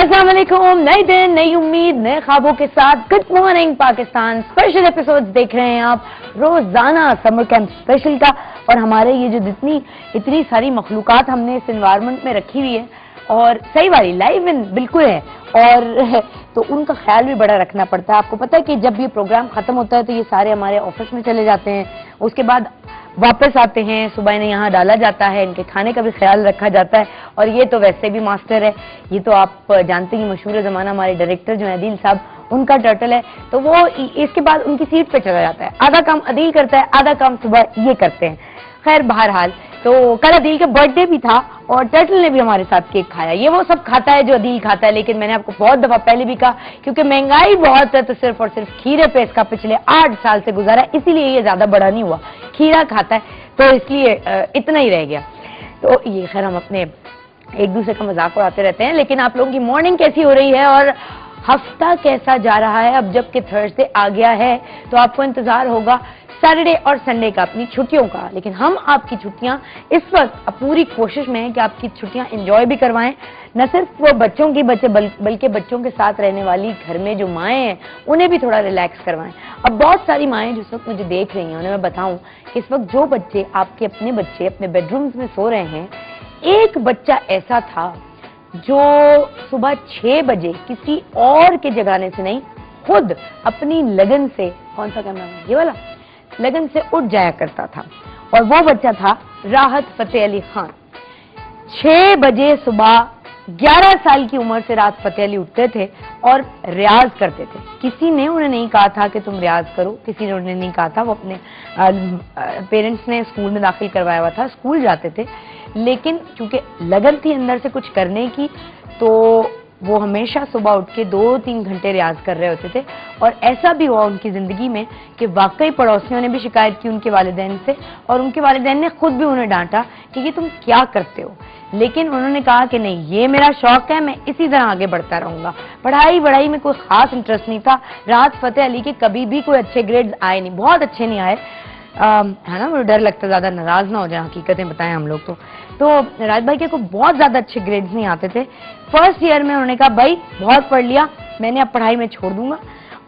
अस्सलाम वालेकुम। नई दिन, नई उम्मीद, नए ख्वाबों के साथ good morning Pakistan special episodes देख रहे हैं आप रोजाना समर कैंप स्पेशल का। और हमारे ये जो इतनी सारी मखलूकात हमने इस एनवायरनमेंट में रखी हुई है और सही वाली लाइव इन बिल्कुल है, और तो उनका ख्याल भी बड़ा रखना पड़ता है। आपको पता है कि जब ये प्रोग्राम खत्म होता है तो ये सारे हमारे ऑफिस में चले जाते हैं, उसके बाद वापस आते हैं, सुबह इन्हें यहाँ डाला जाता है, इनके खाने का भी ख्याल रखा जाता है। और ये तो वैसे भी मास्टर है, ये तो आप जानते हैं मशहूर जमाना हमारे डायरेक्टर जो है अदील साहब, उनका टर्टल है, तो वो इसके बाद उनकी सीट पे चला जाता है। आधा काम अदील करता है, आधा काम सुबह ये करते हैं। खैर बहरहाल, तो कल अदील का बर्थडे भी था और टर्टल ने भी हमारे साथ केक खाया। ये वो सब खाता है जो अदील खाता है, लेकिन मैंने आपको बहुत दफा पहले भी कहा क्योंकि महंगाई बहुत है तो सिर्फ और सिर्फ खीरे पे इसका पिछले 8 साल से गुजारा है, इसीलिए ये ज्यादा बड़ा नहीं हुआ। खीरा खाता है तो इसलिए इतना ही रह गया। तो ये खैर हम अपने एक दूसरे का मजाक उड़ाते रहते हैं, लेकिन आप लोगों की मॉर्निंग कैसी हो रही है और हफ्ता कैसा जा रहा है? अब जबकि थर्सडे आ गया है तो आपको इंतजार होगा सैटरडे और संडे का, अपनी छुट्टियों का। लेकिन हम आपकी छुट्टियां इस वक्त पूरी कोशिश में है कि आपकी छुट्टियां एंजॉय भी करवाएं, न सिर्फ वो बच्चों की बल्कि बच्चों के साथ रहने वाली घर में जो माएँ हैं उन्हें भी थोड़ा रिलैक्स करवाएं। अब बहुत सारी माएँ जिस वक्त मुझे देख रही हैं उन्हें मैं बताऊं कि इस वक्त जो बच्चे आपके अपने बच्चे अपने बेडरूम्स में सो रहे हैं, एक बच्चा ऐसा था जो सुबह 6 बजे किसी और के जगाने से नहीं, खुद अपनी लगन से, कौन सा कैमरा है ये वाला, लगन से उठ जाया करता था। और वो बच्चा था राहत फतेह अली खान। 6 बजे सुबह 11 साल की उम्र से राहत फतेह अली उठते थे और रियाज करते थे। किसी ने उन्हें नहीं कहा था कि तुम रियाज करो, किसी ने उन्हें नहीं कहा था। वो अपने पेरेंट्स ने स्कूल में दाखिल करवाया हुआ था, स्कूल जाते थे, लेकिन चूंकि लगन थी अंदर से कुछ करने की तो वो हमेशा सुबह उठ के 2-3 घंटे रियाज कर रहे होते थे। और ऐसा भी हुआ उनकी जिंदगी में कि वाकई पड़ोसियों ने भी शिकायत की उनके वालिदैन से, और उनके वालिदैन ने खुद भी उन्हें डांटा कि ये तुम क्या करते हो। लेकिन उन्होंने कहा कि नहीं, ये मेरा शौक है, मैं इसी तरह आगे बढ़ता रहूंगा। पढ़ाई में कोई खास इंटरेस्ट नहीं था। राहत फतेह अली के कभी भी कोई अच्छे ग्रेड्स आए नहीं, बहुत अच्छे नहीं आए, है ना। मुझे डर लगता ज्यादा नाराज ना हो जाए, हकीकतें बताएं हम लोग तो राज भाई के को बहुत ज्यादा अच्छे ग्रेड्स नहीं आते थे। फर्स्ट ईयर में उन्होंने कहा भाई बहुत पढ़ लिया, मैंने अब पढ़ाई में छोड़ दूंगा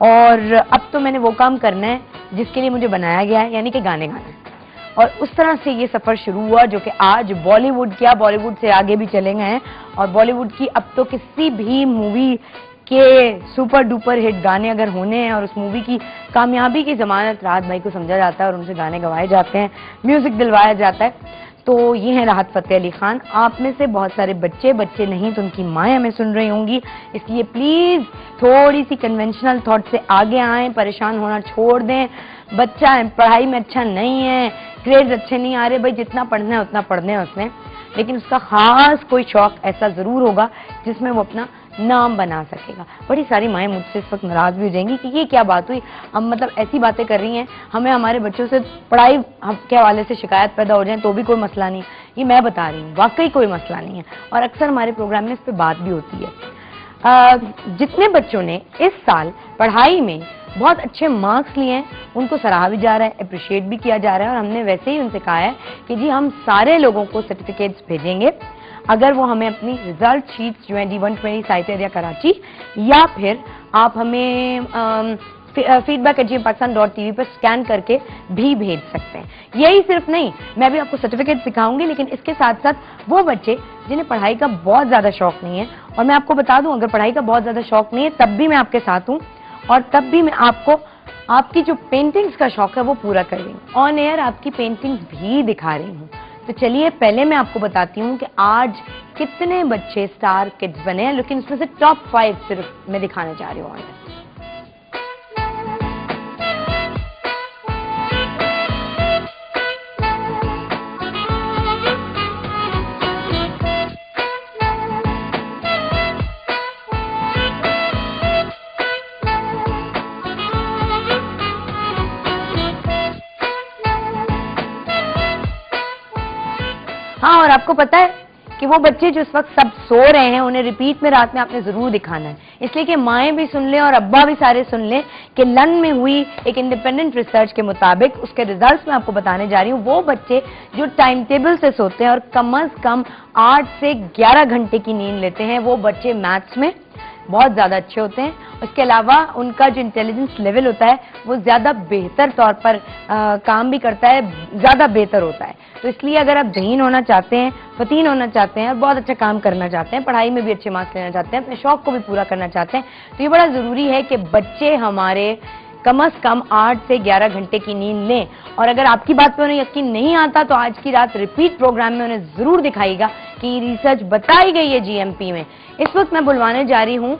और अब तो मैंने वो काम करना है जिसके लिए मुझे बनाया गया है, यानी कि गाने गाना है। और उस तरह से ये सफर शुरू हुआ जो कि आज बॉलीवुड से आगे भी चले गए हैं। और बॉलीवुड की अब तो किसी भी मूवी के सुपर डुपर हिट गाने अगर होने हैं और उस मूवी की कामयाबी की जमानत राहत भाई को समझा जाता है और उनसे गाने गवाए जाते हैं, म्यूजिक दिलवाया जाता है। तो ये है राहत फतेह अली खान। आप में से बहुत सारे बच्चे नहीं तो उनकी माएँ हमें सुन रही होंगी, इसलिए प्लीज थोड़ी सी कन्वेंशनल थॉट से आगे आएं, परेशान होना छोड़ दें। बच्चा है, पढ़ाई में अच्छा नहीं है, ग्रेड्स अच्छे नहीं आ रहे, भाई जितना पढ़ना है उतना पढ़ने है उसने, लेकिन उसका खास कोई शौक ऐसा जरूर होगा जिसमें वो अपना नाम बना सकेगा। बड़ी सारी माएँ मुझसे इस वक्त नाराज भी हो जाएंगी कि ये क्या बात हुई, हम मतलब ऐसी बातें कर रही हैं, हमें हमारे बच्चों से पढ़ाई के हवाले से शिकायत पैदा हो जाए तो भी कोई मसला नहीं। ये मैं बता रही हूँ, वाकई कोई मसला नहीं है और अक्सर हमारे प्रोग्राम में इस पर बात भी होती है। जितने बच्चों ने इस साल पढ़ाई में बहुत अच्छे मार्क्स लिए हैं उनको सराहा भी जा रहा है, अप्रिशिएट भी किया जा रहा है। और हमने वैसे ही उनसे कहा है कि जी हम सारे लोगों को सर्टिफिकेट्स भेजेंगे अगर वो हमें अपनी रिजल्ट शीट्स जो है D120 साइट एरिया कराची, या फिर आप हमें feedback@gmpakisan.tv पर स्कैन करके भी भेज सकते हैं। यही सिर्फ नहीं, मैं भी आपको सर्टिफिकेट दिखाऊंगी, लेकिन इसके साथ साथ वो बच्चे जिन्हें पढ़ाई का बहुत ज्यादा शौक नहीं है, और मैं आपको बता दूं अगर पढ़ाई का बहुत ज्यादा शौक नहीं है तब भी मैं आपके साथ हूं और तब भी मैं आपको आपकी जो पेंटिंग्स का शौक है वो पूरा कर रही हूँ, ऑन एयर आपकी पेंटिंग्स भी दिखा रही हूँ। तो चलिए पहले मैं आपको बताती हूँ कि आज कितने बच्चे स्टार किड्स बने हैं, लेकिन उसमें से टॉप 5 सिर्फ मैं दिखाने जा रही हूँ। हाँ, और आपको पता है कि वो बच्चे जो इस वक्त सब सो रहे हैं उन्हें रिपीट में रात में आपने जरूर दिखाना है, इसलिए कि माएँ भी सुन लें और अब्बा भी सारे सुन लें कि लन में हुई एक इंडिपेंडेंट रिसर्च के मुताबिक उसके रिजल्ट्स मैं आपको बताने जा रही हूँ। वो बच्चे जो टाइम टेबल से सोते हैं और कम से कम 8 से 11 घंटे की नींद लेते हैं, वो बच्चे मैथ्स में बहुत ज्यादा अच्छे होते हैं। उसके अलावा उनका जो इंटेलिजेंस लेवल होता है वो ज्यादा बेहतर तौर पर काम भी करता है, ज्यादा बेहतर होता है। तो इसलिए अगर आप ज़हीन होना चाहते हैं, फतीन होना चाहते हैं और बहुत अच्छा काम करना चाहते हैं, पढ़ाई में भी अच्छे मार्क्स लेना चाहते हैं, अपने शौक को भी पूरा करना चाहते हैं, तो ये बड़ा जरूरी है कि बच्चे हमारे कम से कम 8 से 11 घंटे की नींद लें। और अगर आपकी बात पे उन्हें यकीन नहीं आता तो आज की रात रिपीट प्रोग्राम में उन्हें जरूर दिखाएगा कि रिसर्च बताई गई है जीएमपी में। इस वक्त मैं बुलवाने जा रही हूँ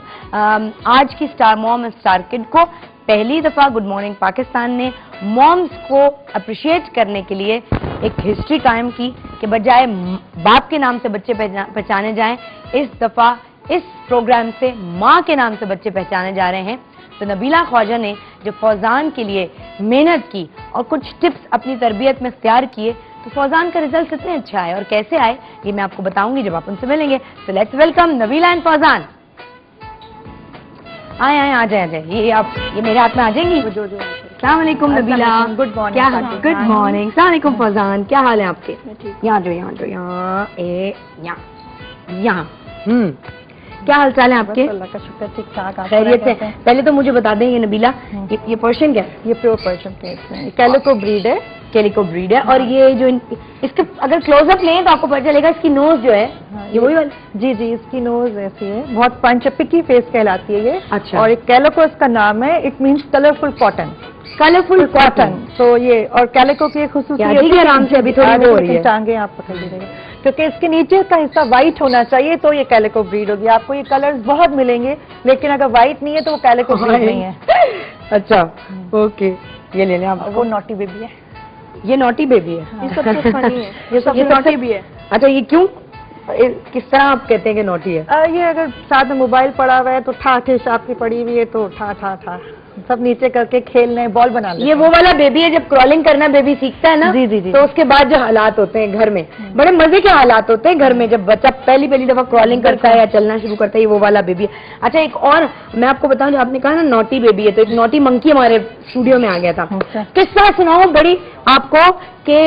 आज की star mom and star kid को। पहली दफा गुड मॉर्निंग पाकिस्तान ने मॉम्स को अप्रिशिएट करने के लिए एक हिस्ट्री कायम की कि बजाय बाप के नाम से बच्चे पहचाने जाएं, इस दफा इस प्रोग्राम से माँ के नाम से बच्चे पहचाने जा रहे हैं। तो नबीला ख्वाजा ने जो फौजान के लिए मेहनत की और कुछ टिप्स अपनी तरबियत में इख्तियार किए, तो फौजान का रिजल्ट कितने अच्छा आए और कैसे आए ये मैं आपको बताऊंगी जब आप उनसे मिलेंगे। तो let's welcome Nabila and Fauzan. आए आए, आ जाए, आ जाए। ये मेरे हाथ में आ जाएंगी। अस्सलाम वालेकुम नबीला, गुड मॉर्निंग। क्या हाल? Good morning. अस्सलाम वालेकुम फौजान, क्या हाल है आपके? यहाँ जो यहाँ जो यहाँ यहाँ क्या हाल चाल है आपके? अल्लाह का शुक्र, ठीक ठाक। खैरियत से? पहले तो मुझे बता दें ये नबीला, ये पर्शियन क्या है? ये प्योर पर्शियन है, कैलिको ब्रीड है। कैलिको ब्रीड है। और ये जो इसके अगर क्लोजअप लें तो आपको पता चलेगा इसकी नोज जो है ये वही वाली। जी जी, इसकी नोज ऐसी है, बहुत पंचपिकी फेस कहलाती है ये। अच्छा। और एक कैलिको इसका नाम है, it means colourful cotton. Colourful cotton. तो ये और कैलिको की एक खुसूसियत है, आराम से अभी थोड़ी हो रही है, टांगे आप पकड़ लीजिएगा, क्योंकि इसके नीचे का हिस्सा व्हाइट होना चाहिए तो ये कैलिको ब्रीड होगी। आपको ये कलर्स बहुत मिलेंगे, लेकिन अगर व्हाइट नहीं है तो वो कैलिको ब्रीड नहीं है। अच्छा, ओके, ये ले लें आप। वो नॉटी बेबी है। ये नॉटी बेबी है। ये सबसे फनी है, ये सबसे नॉटी भी है। अच्छा, ये क्यों, किस तरह आप कहते हैं कि नॉटी है? ये अगर साथ में मोबाइल पड़ा हुआ है तो ठा ठेश आपकी पड़ी हुई है तो ठा ठा ठा सब नीचे करके खेलने बॉल बना लेते हैं। ये वो वाला बेबी है जब क्रॉलिंग करना बेबी सीखता है ना। जी जी जी। तो उसके बाद जो हालात होते हैं घर में, बड़े मजे के हालात होते हैं घर में जब बच्चा पहली दफा क्रॉलिंग करता है या चलना शुरू करता है, ये वो वाला बेबी है। अच्छा, एक और मैं आपको बताऊं, जो आपने कहा ना नॉटी बेबी है, तो एक नॉटी मंकी हमारे स्टूडियो में आ गया था। किस्सा सुनाओ बड़ी आपको कि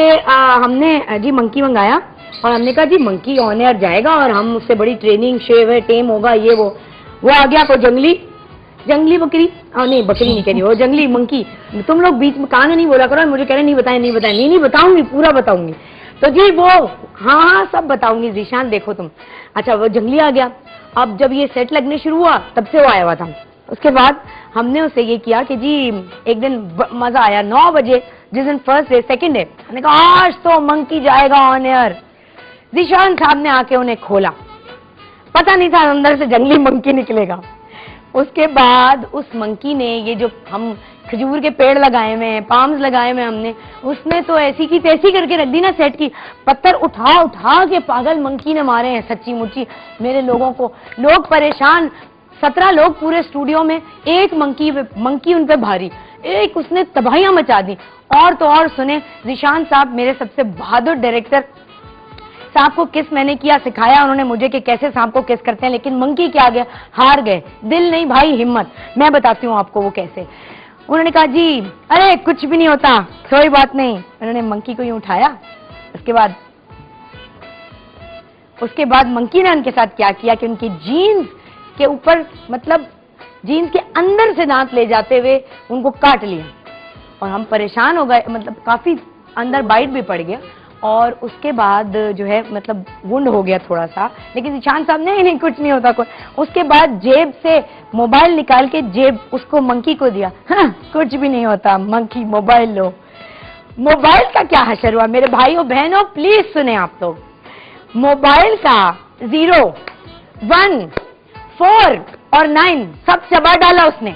हमने जी मंकी मंगाया और हमने कहा जी मंकी ऑन एयर जाएगा और हम उससे बड़ी ट्रेनिंग शेव है, टेम होगा, ये वो आ गया को जंगली बकरी, नहीं बकरी नहीं कह रही, वो जंगली मंकी। तुम लोग बीच में कहा नहीं बोला करो, मुझे कह रहे नहीं बताएं, नहीं बताऊंगी, पूरा बताऊंगी। तो जी वो हाँ सब बताऊंगी जीशान, देखो तुम। अच्छा, वो जंगली आ गया। अब जब ये सेट लगने शुरू हुआ तब से वो आया हुआ था। उसके बाद हमने उससे ये किया कि जी एक दिन मजा आया, 9 बजे जिस दिन फर्स्ट डे सेकेंड डे, हमने कहा आज तो मंकी जाएगा ऑन एयर। जीशान साहब ने आके उन्हें खोला, पता नहीं था अंदर से जंगली मंकी निकलेगा। उसके बाद उस मंकी ने ये जो हम खजूर के पेड़ लगाए हुए हैं, पाम्स लगाए हुए हमने, उसने तो ऐसी की तैसी करके रख दी ना सेट की। पत्थर उठा उठा के पागल मंकी ने मारे हैं सच्ची मुच्ची मेरे लोगों को। लोग परेशान, 17 लोग पूरे स्टूडियो में, एक मंकी उन पे भारी, एक उसने तबाहियां मचा दी। और तो और सुने, जिशान साहब मेरे सबसे बहादुर डायरेक्टर, सांप को किस मैंने किया, सिखाया उन्होंने मुझे कि कैसे सांप को किस करते हैं, लेकिन मंकी क्या गया, हार गए। दिल नहीं भाई, हिम्मत। मैं बताती हूँ आपको वो कैसे। उन्होंने कहा जी अरे कुछ भी नहीं होता, कोई बात नहीं। उन्होंने मंकी को यूं उठाया, उसके बाद मंकी ने उनके साथ क्या किया कि उनकी जीन्स के ऊपर, मतलब जीन्स के अंदर से दांत ले जाते हुए उनको काट लिया। और हम परेशान हो गए, मतलब काफी अंदर बाइट भी पड़ गया। और उसके बाद जो है मतलब वुंड हो गया थोड़ा सा, लेकिन निशान साहब नहीं कुछ नहीं होता कोई। उसके बाद जेब से मोबाइल निकाल के जेब उसको मंकी को दिया। हाँ, कुछ भी नहीं होता, मंकी मोबाइल लो। मोबाइल का क्या हशर हुआ मेरे भाइयों बहनों, प्लीज सुने आप लोग। मोबाइल का 0, 1, 4 और 9 सब चबा डाला उसने।